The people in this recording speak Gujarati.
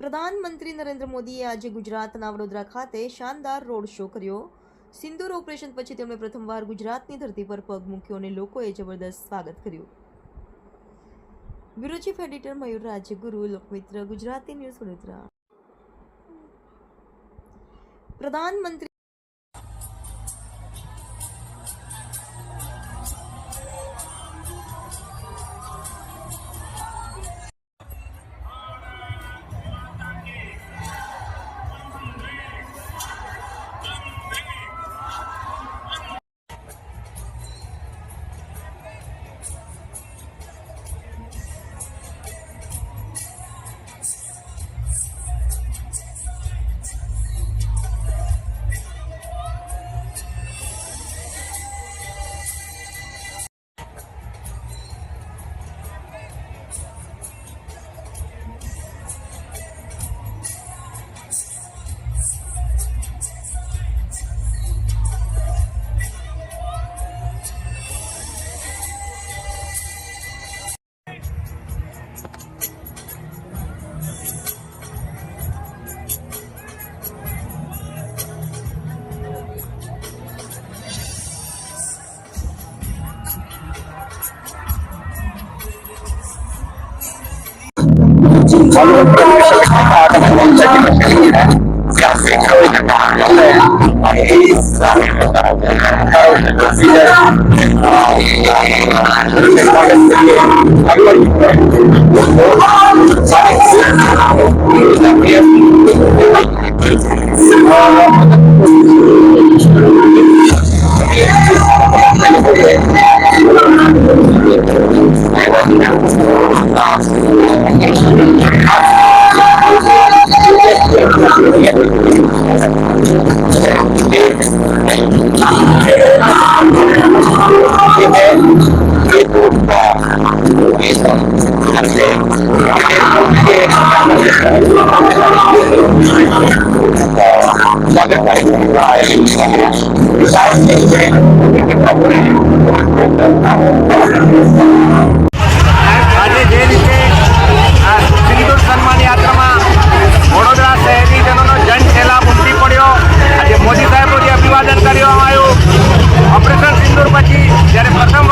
પ્રધાનમંત્રી નરેન્દ્ર મોદીએ આજે ગુજરાતના વડોદરા ખાતે શાનદાર રોડ શો કર્યો। સિંદૂર ઓપરેશન પછી તેમણે પ્રથમવાર ગુજરાતની ધરતી પર પગ મૂક્યો અને લોકોએ જબરદસ્ત સ્વાગત કર્યું। બ્યુરો ચીફ એડિટર મયુર રાજ્યગુરુ, લોકમિત્ર, ગુજરાતી ન્યૂઝ, વડોદરા। પ્રધાનમંત્રી આજે જે રીતે આ સિંદૂર સન્માન યાત્રામાં વડોદરા શહેરીજનોનો જનસેલાબ ઉમટી પડ્યો। આજે મોદી સાહેબનું જે અભિવાદન કરવામાં આવ્યું, ઓપરેશન સિંદૂર પછી જ્યારે પ્રથમ